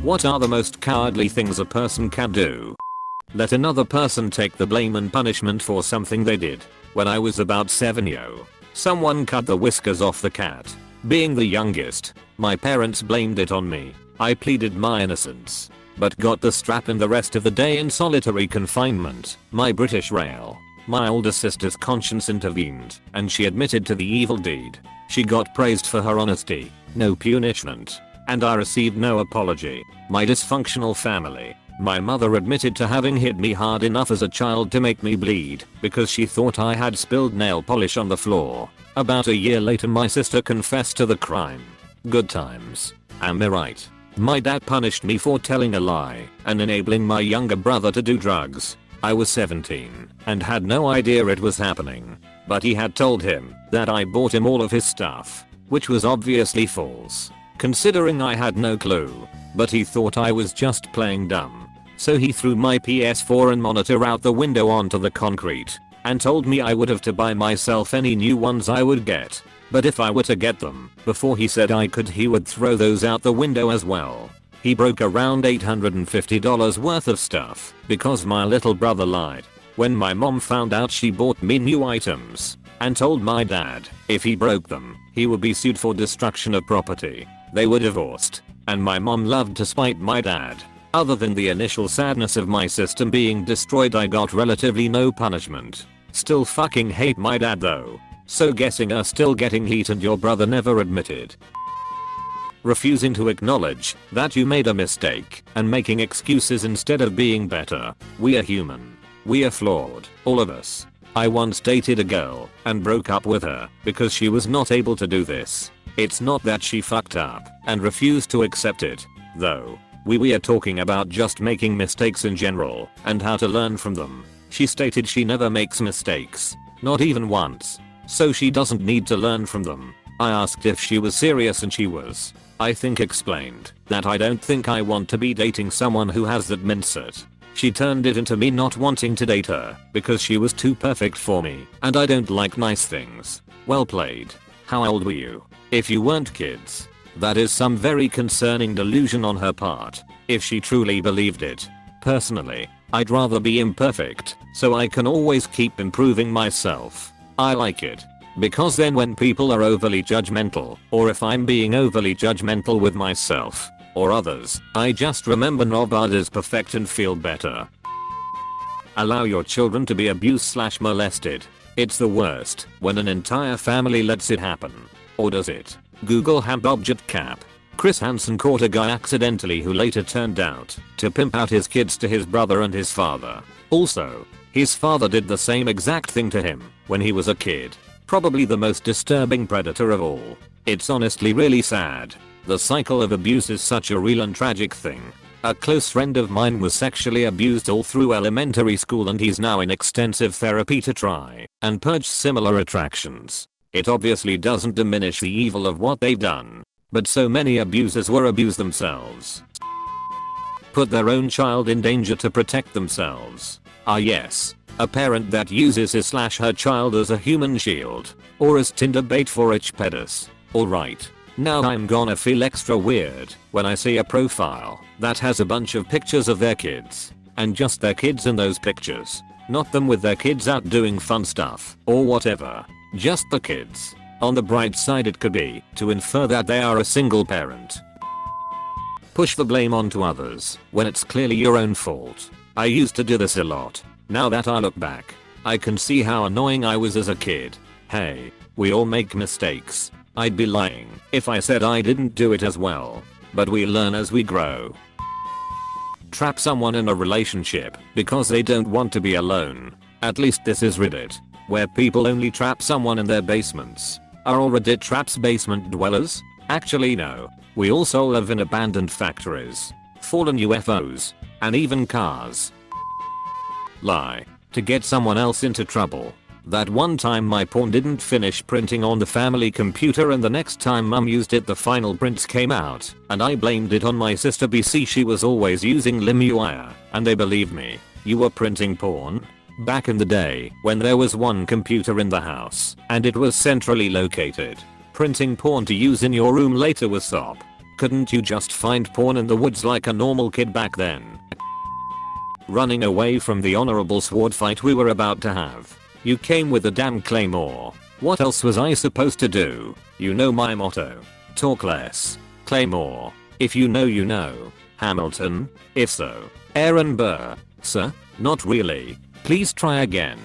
What are the most cowardly things a person can do? Let another person take the blame and punishment for something they did. When I was about 7 someone cut the whiskers off the cat. Being the youngest, my parents blamed it on me. I pleaded my innocence, but got the strap in the rest of the day in solitary confinement. My British rail. My older sister's conscience intervened, and she admitted to the evil deed. She got praised for her honesty, no punishment, and I received no apology. My dysfunctional family. My mother admitted to having hit me hard enough as a child to make me bleed because she thought I had spilled nail polish on the floor. About a year later my sister confessed to the crime. Good times. Am I right? My dad punished me for telling a lie and enabling my younger brother to do drugs. I was 17 and had no idea it was happening, but he had told him that I bought him all of his stuff, which was obviously false, considering I had no clue, but he thought I was just playing dumb. So he threw my PS4 and monitor out the window onto the concrete and told me I would have to buy myself any new ones I would get, but if I were to get them before he said I could, he would throw those out the window as well. He broke around $850 worth of stuff because my little brother lied. When my mom found out, she bought me new items and told my dad if he broke them, he would be sued for destruction of property. They were divorced, and my mom loved to spite my dad. Other than the initial sadness of my system being destroyed, I got relatively no punishment. Still fucking hate my dad though. So guessing are still getting heat and your brother never admitted. Refusing to acknowledge that you made a mistake and making excuses instead of being better. We are human. We are flawed, all of us. I once dated a girl and broke up with her because she was not able to do this. It's not that she fucked up and refused to accept it, though. We are talking about just making mistakes in general and how to learn from them. She stated she never makes mistakes, not even once, so she doesn't need to learn from them. I asked if she was serious and she was, I think, explained that I don't think I want to be dating someone who has that mindset. She turned it into me not wanting to date her because she was too perfect for me and I don't like nice things. Well played. How old were you? If you weren't kids, that is some very concerning delusion on her part, if she truly believed it. Personally, I'd rather be imperfect so I can always keep improving myself. I like it. Because then when people are overly judgmental, or if I'm being overly judgmental with myself or others, I just remember nobody's perfect and feel better. Allow your children to be abused/molested. It's the worst when an entire family lets it happen. Or does it? Google Hamp Object Cap. Chris Hansen caught a guy accidentally who later turned out to pimp out his kids to his brother and his father. Also, his father did the same exact thing to him when he was a kid. Probably the most disturbing predator of all. It's honestly really sad. The cycle of abuse is such a real and tragic thing. A close friend of mine was sexually abused all through elementary school and he's now in extensive therapy to try and purge similar attractions. It obviously doesn't diminish the evil of what they've done, but so many abusers were abused themselves. Put their own child in danger to protect themselves. Ah yes. A parent that uses his/her child as a human shield or as Tinder bait for rich pedis. Alright, now I'm gonna feel extra weird when I see a profile that has a bunch of pictures of their kids and just their kids in those pictures. Not them with their kids out doing fun stuff or whatever. Just the kids. On the bright side, it could be to infer that they are a single parent. Push the blame onto others when it's clearly your own fault. I used to do this a lot. Now that I look back, I can see how annoying I was as a kid. Hey, we all make mistakes. I'd be lying if I said I didn't do it as well. But we learn as we grow. Trap someone in a relationship because they don't want to be alone. At least this is Reddit, where people only trap someone in their basements. Are all Reddit traps basement dwellers? Actually no. We also live in abandoned factories, fallen UFOs, and even cars. Lie. To get someone else into trouble. That one time my porn didn't finish printing on the family computer and the next time mum used it the final prints came out and I blamed it on my sister BC. She was always using LimeWire and they believed me. You were printing porn? Back in the day when there was one computer in the house and it was centrally located. Printing porn to use in your room later was SOP. Couldn't you just find porn in the woods like a normal kid back then? Running away from the honorable sword fight we were about to have. You came with the damn claymore. What else was I supposed to do? You know my motto. Talk less. Claymore. If you know you know. Hamilton. If so. Aaron Burr. Sir? Not really. Please try again.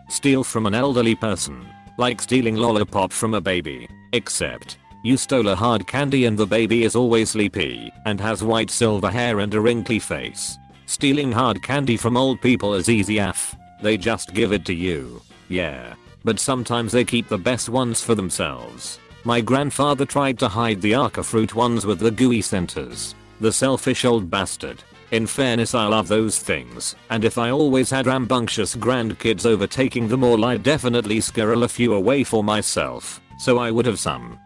Steal from an elderly person. Like stealing lollipop from a baby. Except, you stole a hard candy and the baby is always sleepy and has white silver hair and a wrinkly face. Stealing hard candy from old people is easy af. They just give it to you. Yeah. But sometimes they keep the best ones for themselves. My grandfather tried to hide the Arca fruit ones with the gooey centers. The selfish old bastard. In fairness, I love those things, and if I always had rambunctious grandkids overtaking them all, I'd definitely squirrel a few away for myself, so I would have some.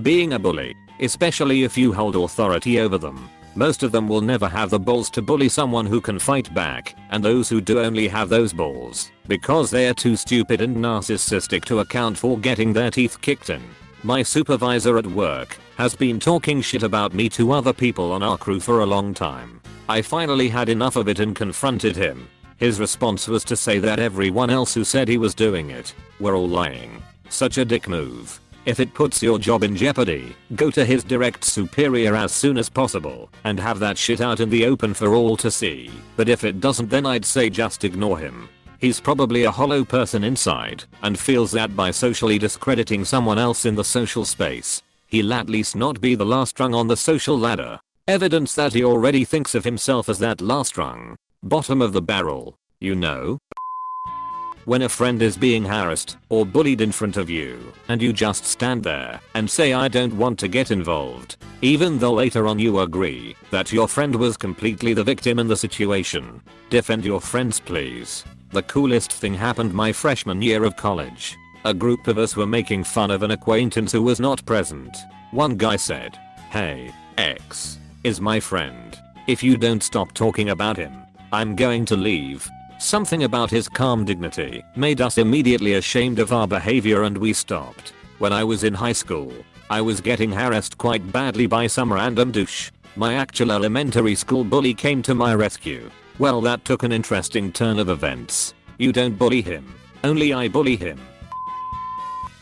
Being a bully, especially if you hold authority over them. Most of them will never have the balls to bully someone who can fight back, and those who do only have those balls because they are too stupid and narcissistic to account for getting their teeth kicked in. My supervisor at work has been talking shit about me to other people on our crew for a long time. I finally had enough of it and confronted him. His response was to say that everyone else who said he was doing it were all lying. Such a dick move. If it puts your job in jeopardy, go to his direct superior as soon as possible and have that shit out in the open for all to see. But if it doesn't, then I'd say just ignore him. He's probably a hollow person inside and feels that by socially discrediting someone else in the social space, he'll at least not be the last rung on the social ladder. Evidence that he already thinks of himself as that last rung. Bottom of the barrel, you know? When a friend is being harassed or bullied in front of you and you just stand there and say I don't want to get involved, even though later on you agree that your friend was completely the victim in the situation. Defend your friends, please. The coolest thing happened my freshman year of college. A group of us were making fun of an acquaintance who was not present. One guy said, "Hey, X is my friend. If you don't stop talking about him, I'm going to leave." Something about his calm dignity made us immediately ashamed of our behavior and we stopped. When I was in high school, I was getting harassed quite badly by some random douche. My actual elementary school bully came to my rescue. Well, that took an interesting turn of events. You don't bully him. Only I bully him.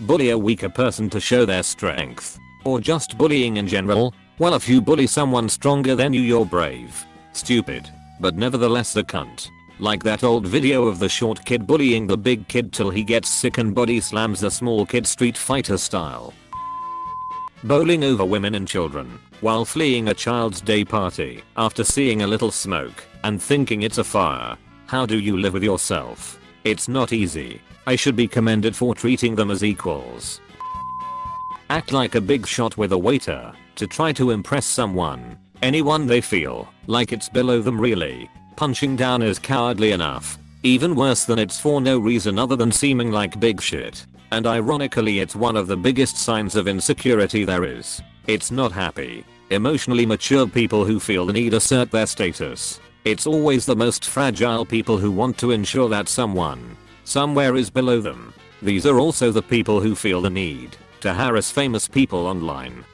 Bully a weaker person to show their strength. Or just bullying in general. Well, if you bully someone stronger than you, you're brave. Stupid. But nevertheless a cunt. Like that old video of the short kid bullying the big kid till he gets sick and body slams the small kid Street Fighter style. Bowling over women and children while fleeing a child's day party after seeing a little smoke and thinking it's a fire. How do you live with yourself? It's not easy. I should be commended for treating them as equals. Act like a big shot with a waiter to try to impress someone. Anyone they feel like it's below them really. Punching down is cowardly enough. Even worse than it's for no reason other than seeming like big shit. And ironically it's one of the biggest signs of insecurity there is. It's not happy, emotionally mature people who feel the need to assert their status. It's always the most fragile people who want to ensure that someone somewhere is below them. These are also the people who feel the need to harass famous people online.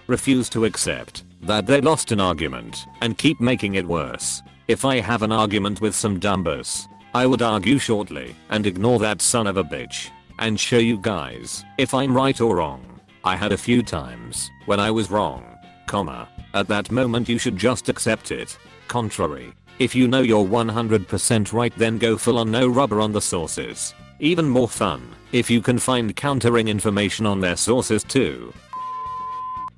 Refuse to accept that they lost an argument and keep making it worse. If I have an argument with some dumbus, I would argue shortly and ignore that son of a bitch and show you guys if I'm right or wrong. I had a few times when I was wrong, comma. At that moment you should just accept it. Contrary, if you know you're 100% right, then go full on no rubber on the sources. Even more fun if you can find countering information on their sources too.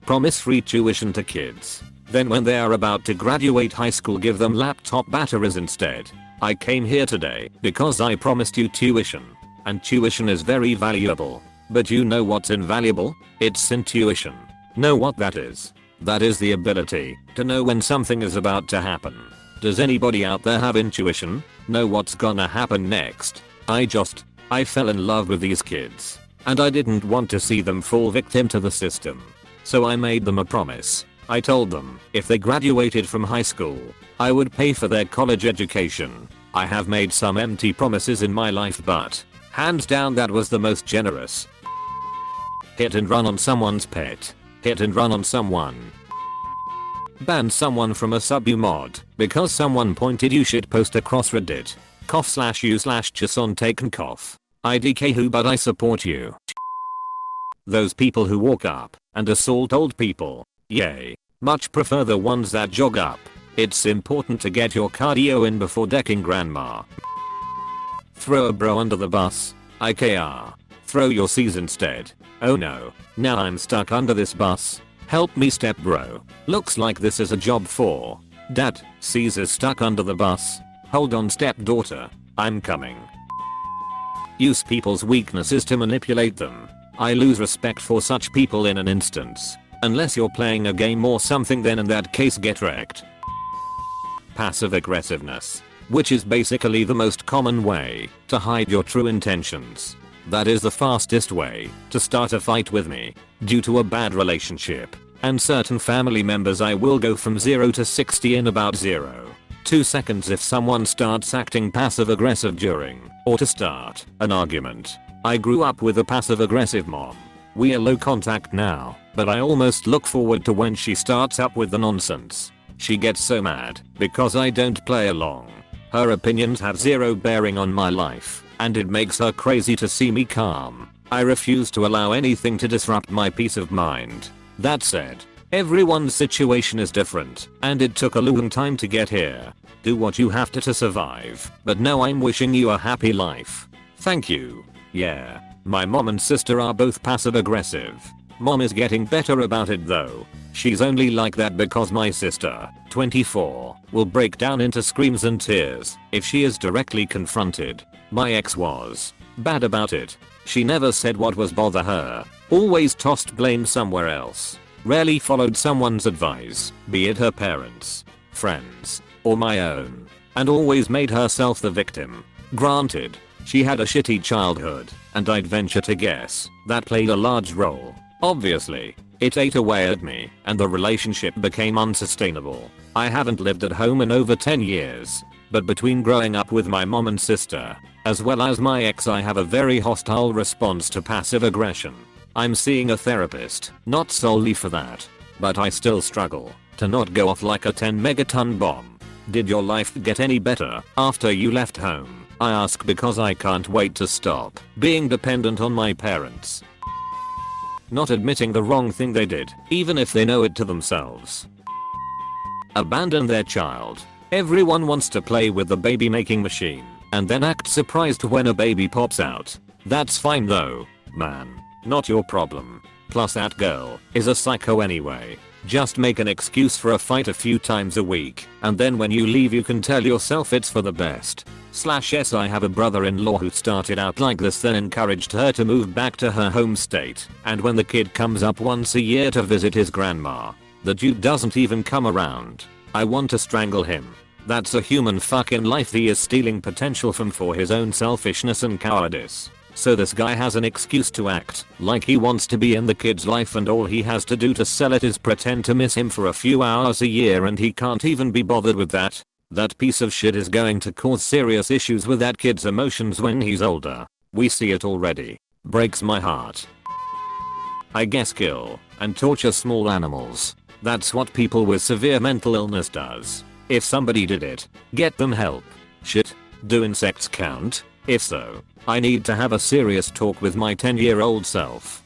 Promise free tuition to kids. Then when they are about to graduate high school, give them laptop batteries instead. I came here today because I promised you tuition. And tuition is very valuable. But you know what's invaluable? It's intuition. Know what that is? That is the ability to know when something is about to happen. Does anybody out there have intuition? Know what's gonna happen next? I fell in love with these kids. And I didn't want to see them fall victim to the system. So I made them a promise. I told them if they graduated from high school, I would pay for their college education. I have made some empty promises in my life, but hands down that was the most generous. Hit and run on someone's pet. Hit and run on someone. Ban someone from a sub mod because someone pointed you shit post across Reddit. /u/just on taken cough. IDK who but I support you. Those people who walk up and assault old people. Yay. Much prefer the ones that jog up. It's important to get your cardio in before decking grandma. Throw a bro under the bus. IKR. Throw your C's instead. Oh no. Now I'm stuck under this bus. Help me step bro. Looks like this is a job for Dad. C's is stuck under the bus. Hold on stepdaughter. I'm coming. Use people's weaknesses to manipulate them. I lose respect for such people in an instance. Unless you're playing a game or something, then in that case get wrecked. Passive aggressiveness. Which is basically the most common way to hide your true intentions. That is the fastest way to start a fight with me. Due to a bad relationship and certain family members, I will go from 0 to 60 in about 0.2 seconds if someone starts acting passive aggressive during or to start an argument. I grew up with a passive aggressive mom. We are low contact now, but I almost look forward to when she starts up with the nonsense. She gets so mad because I don't play along. Her opinions have zero bearing on my life, and it makes her crazy to see me calm. I refuse to allow anything to disrupt my peace of mind. That said, everyone's situation is different, and it took a long time to get here. Do what you have to survive, but no, I'm wishing you a happy life. Thank you. Yeah, my mom and sister are both passive aggressive. Mom is getting better about it though. She's only like that because my sister, 24, will break down into screams and tears if she is directly confronted. My ex was bad about it. She never said what was bother her, always tossed blame somewhere else, rarely followed someone's advice, be it her parents, friends, or my own, and always made herself the victim. Granted, she had a shitty childhood, and I'd venture to guess that played a large role. Obviously, it ate away at me, and the relationship became unsustainable. I haven't lived at home in over 10 years, but between growing up with my mom and sister, as well as my ex, I have a very hostile response to passive aggression. I'm seeing a therapist, not solely for that, but I still struggle to not go off like a 10 megaton bomb. Did your life get any better after you left home? I ask because I can't wait to stop being dependent on my parents. Not admitting the wrong thing they did, even if they know it to themselves. Abandon their child. Everyone wants to play with the baby making machine, and then act surprised when a baby pops out. That's fine though, man. Not your problem. Plus that girl is a psycho anyway. Just make an excuse for a fight a few times a week, and then when you leave you can tell yourself it's for the best. /s I have a brother-in-law who started out like this, then encouraged her to move back to her home state, and when the kid comes up once a year to visit his grandma, the dude doesn't even come around. I want to strangle him. That's a human fucking life he is stealing potential from for his own selfishness and cowardice. So this guy has an excuse to act like he wants to be in the kid's life, and all he has to do to sell it is pretend to miss him for a few hours a year, and he can't even be bothered with that. That piece of shit is going to cause serious issues with that kid's emotions when he's older. We see it already. Breaks my heart. I guess kill and torture small animals. That's what people with severe mental illness does. If somebody did it, get them help. Shit. Do insects count? If so, I need to have a serious talk with my 10-year-old self.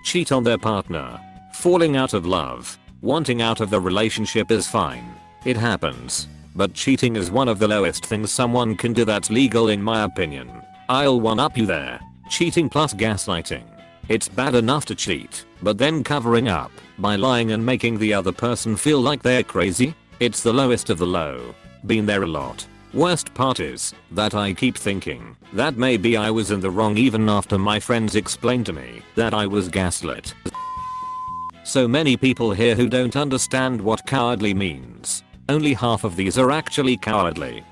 Cheat on their partner. Falling out of love. Wanting out of the relationship is fine. It happens. But cheating is one of the lowest things someone can do that's legal in my opinion. I'll one-up you there. Cheating plus gaslighting. It's bad enough to cheat, but then covering up by lying and making the other person feel like they're crazy? It's the lowest of the low. Been there a lot. Worst part is that I keep thinking that maybe I was in the wrong even after my friends explained to me that I was gaslit. So many people here who don't understand what cowardly means. Only half of these are actually cowardly.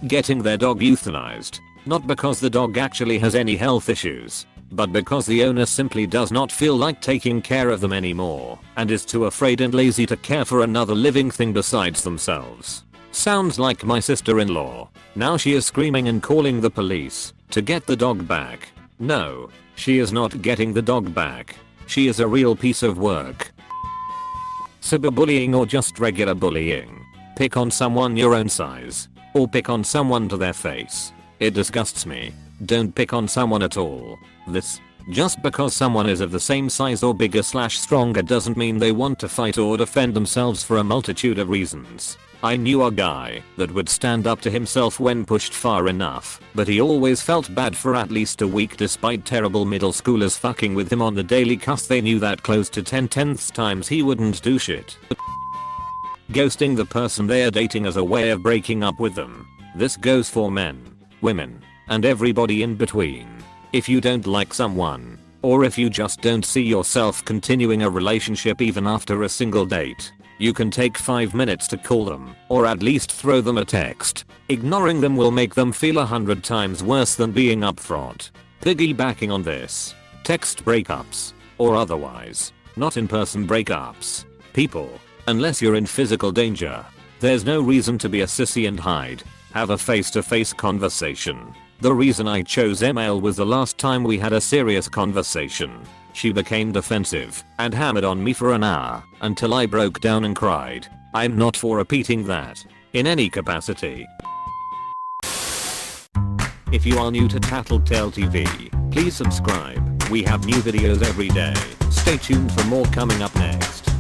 Getting their dog euthanized. Not because the dog actually has any health issues, but because the owner simply does not feel like taking care of them anymore and is too afraid and lazy to care for another living thing besides themselves. Sounds like my sister-in-law. Now she is screaming and calling the police to get the dog back. No, She is not getting the dog back. She is a real piece of work. Cyberbullying or just regular bullying. Pick on someone your own size. Or pick on someone to their face. It disgusts me. Don't pick on someone at all. Just because someone is of the same size or bigger/stronger doesn't mean they want to fight or defend themselves for a multitude of reasons. I knew a guy that would stand up to himself when pushed far enough, but he always felt bad for at least a week despite terrible middle schoolers fucking with him on the daily cause they knew that close to 10/10 times he wouldn't do shit. Ghosting the person they are dating as a way of breaking up with them. This goes for men, women, and everybody in between. If you don't like someone, or if you just don't see yourself continuing a relationship even after a single date, you can take 5 minutes to call them, or at least throw them a text. Ignoring them will make them feel 100 times worse than being upfront. Piggybacking on this, text breakups, or otherwise, not in-person breakups. People, unless you're in physical danger, there's no reason to be a sissy and hide. Have a face-to-face conversation. The reason I chose email was the last time we had a serious conversation. She became defensive and hammered on me for an hour until I broke down and cried. I'm not for repeating that in any capacity. If you are new to Tattletale TV, please subscribe. We have new videos every day. Stay tuned for more coming up next.